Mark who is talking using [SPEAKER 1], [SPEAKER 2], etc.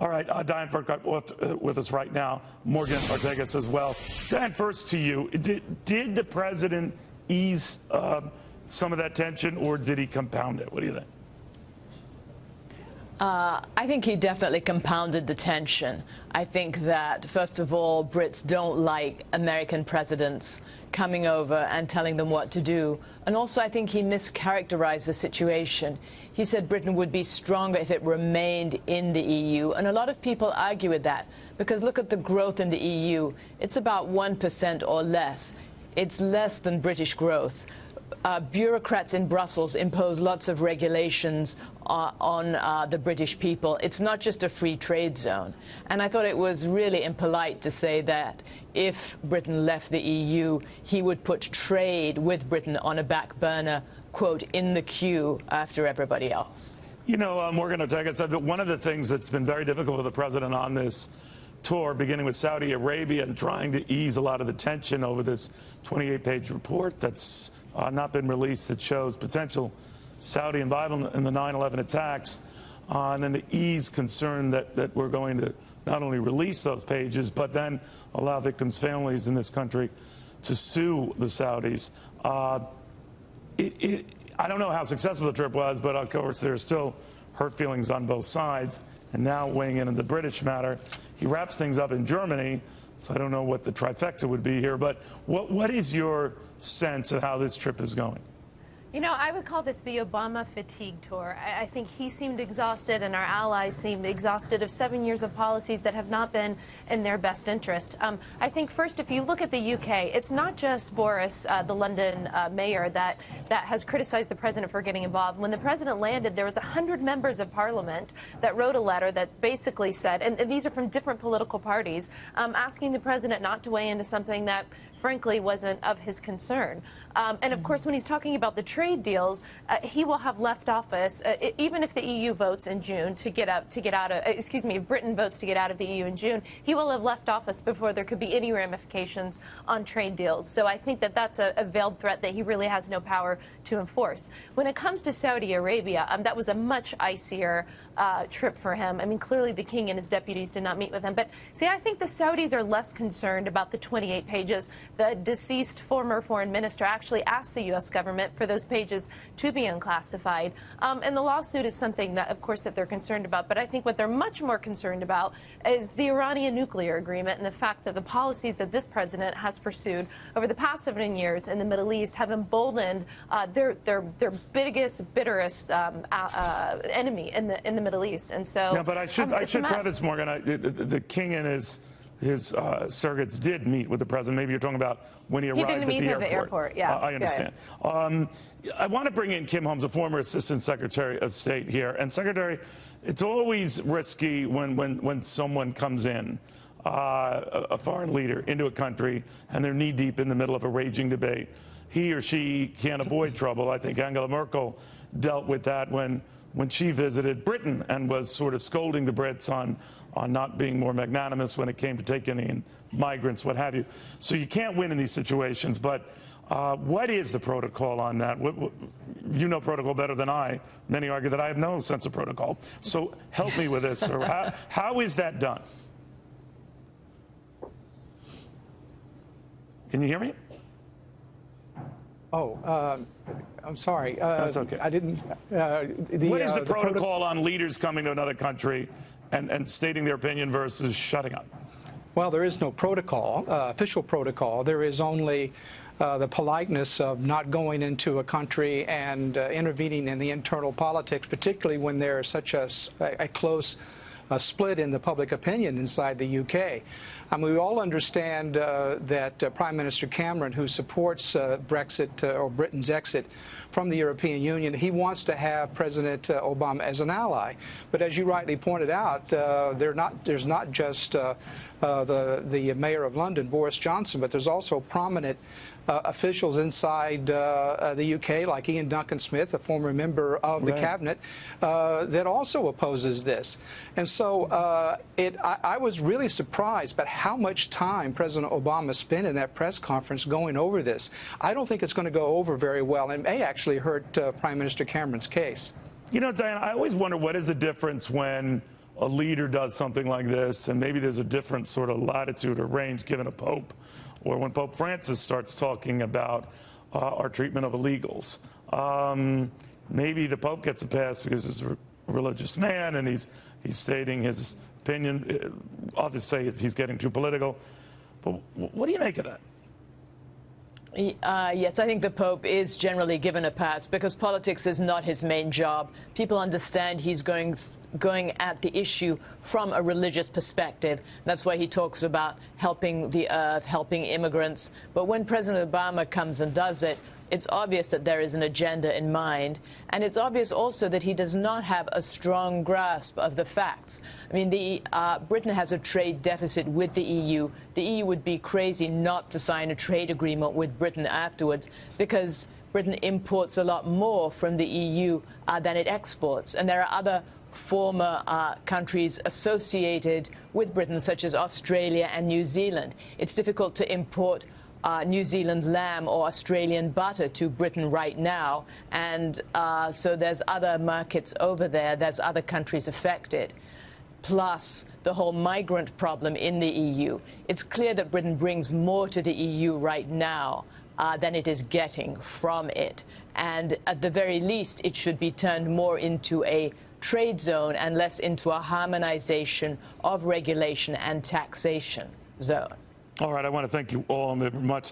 [SPEAKER 1] All right, Diane Furchtgott-Roth with us right now, Morgan Ortagus as well. Diane, first to you. Did the president ease some of that tension, or did he compound it? What do you think?
[SPEAKER 2] I think he definitely compounded the tension. I think that, first of all, Brits don't like American presidents coming over and telling them what to do. And also, I think he mischaracterized the situation. He said Britain would be stronger if it remained in the EU. And a lot of people argue with that, because look at the growth in the EU. It's about 1% or less. It's less than British growth. Bureaucrats in Brussels impose lots of regulations on the British people. It's not just a free trade zone. And I thought it was really impolite to say that if Britain left the EU, he would put trade with Britain on a back burner, quote, in the queue after everybody else.
[SPEAKER 1] You know, Morgan Ortagus said that one of the things that's been very difficult for the president on this tour, beginning with Saudi Arabia and trying to ease a lot of the tension over this 28-page report that's not been released that shows potential Saudi involvement in the 9/11 attacks, and then the ease concern that we're going to not only release those pages, but then allow victims' families in this country to sue the Saudis. I don't know how successful the trip was, but of course there's still hurt feelings on both sides. And now weighing in on the British matter, he wraps things up in Germany, so I don't know what the trifecta would be here, but what is your sense of how this trip is going?
[SPEAKER 3] You know, I would call this the Obama fatigue tour. I think he seemed exhausted and our allies seemed exhausted of 7 years of policies that have not been in their best interest. I think first, if you look at the UK, it's not just Boris, the London mayor, that has criticized the president for getting involved. When the president landed, there was 100 members of parliament that wrote a letter that basically said, and these are from different political parties, asking the president not to weigh into something that frankly wasn't of his concern. And of course, when he's talking about the trade deals, he will have left office, even if the EU votes in June to get out of, excuse me, if Britain votes to get out of the EU in June, he will have left office before there could be any ramifications on trade deals. So I think that that's a veiled threat that he really has no power to enforce. When it comes to Saudi Arabia, that was a much icier trip for him. I mean, clearly the king and his deputies did not meet with him. But see, I think the Saudis are less concerned about the 28 pages. The deceased former foreign minister actually asked the U.S. government for those pages to be unclassified. And the lawsuit is something that, of course, that they're concerned about. But I think what they're much more concerned about is the Iranian nuclear agreement and the fact that the policies that this president has pursued over the past 7 years in the Middle East have emboldened their biggest, bitterest enemy in the Middle East. And so,
[SPEAKER 1] yeah, but I should preface, Morgan, the king and his surrogates did meet with the president. Maybe you're talking about when he arrived at the airport.
[SPEAKER 3] At the airport, yeah.
[SPEAKER 1] I understand. Yeah. I want to bring in Kim Holmes, a former Assistant Secretary of State here. And Secretary, it's always risky when someone comes in, a foreign leader, into a country, and they're knee-deep in the middle of a raging debate. He or she can't avoid trouble. I think Angela Merkel dealt with that when she visited Britain and was sort of scolding the Brits on not being more magnanimous when it came to taking in migrants, what have you. So you can't win in these situations, but what is the protocol on that? You know protocol better than I. Many argue that I have no sense of protocol. So help me with this, sir. How is that done? Can you hear me?
[SPEAKER 4] Oh, I'm sorry.
[SPEAKER 1] That's okay.
[SPEAKER 4] I didn't.
[SPEAKER 1] What is the protocol on leaders coming to another country and stating their opinion versus shutting up?
[SPEAKER 4] Well, there is no protocol, official protocol. There is only the politeness of not going into a country and intervening in the internal politics, particularly when there's such a close split in the public opinion inside the UK. I mean, we all understand that Prime Minister Cameron, who supports Brexit or Britain's exit from the European Union, he wants to have President Obama as an ally. But as you rightly pointed out, there's not just the mayor of London, Boris Johnson, but there's also prominent officials inside the UK, like Ian Duncan Smith, a former member of the cabinet, that also opposes this. And so I was really surprised by how much time President Obama spent in that press conference going over this. I don't think it's going to go over very well, and may actually hurt Prime Minister Cameron's case.
[SPEAKER 1] You know, Diana, I always wonder what is the difference when a leader does something like this, and maybe there's a different sort of latitude or range given a pope, or when Pope Francis starts talking about our treatment of illegals. Maybe the Pope gets a pass because he's a religious man and he's stating his opinion. I'll just say he's getting too political. But what do you make of that?
[SPEAKER 2] Yes, I think the Pope is generally given a pass because politics is not his main job. People understand he's going at the issue from a religious perspective. That's why he talks about helping the earth, helping immigrants. But when President Obama comes and does it, it's obvious that there is an agenda in mind. And it's obvious also that he does not have a strong grasp of the facts. I mean, Britain has a trade deficit with the EU. The EU would be crazy not to sign a trade agreement with Britain afterwards because Britain imports a lot more from the EU than it exports. And there are other former countries associated with Britain, such as Australia and New Zealand. It's difficult to import New Zealand lamb or Australian butter to Britain right now, and so there's other markets over there, there's other countries affected. Plus the whole migrant problem in the EU. It's clear that Britain brings more to the EU right now than it is getting from it. And at the very least, it should be turned more into a trade zone and less into a harmonization of regulation and taxation zone.
[SPEAKER 1] All right, I want to thank you all very much.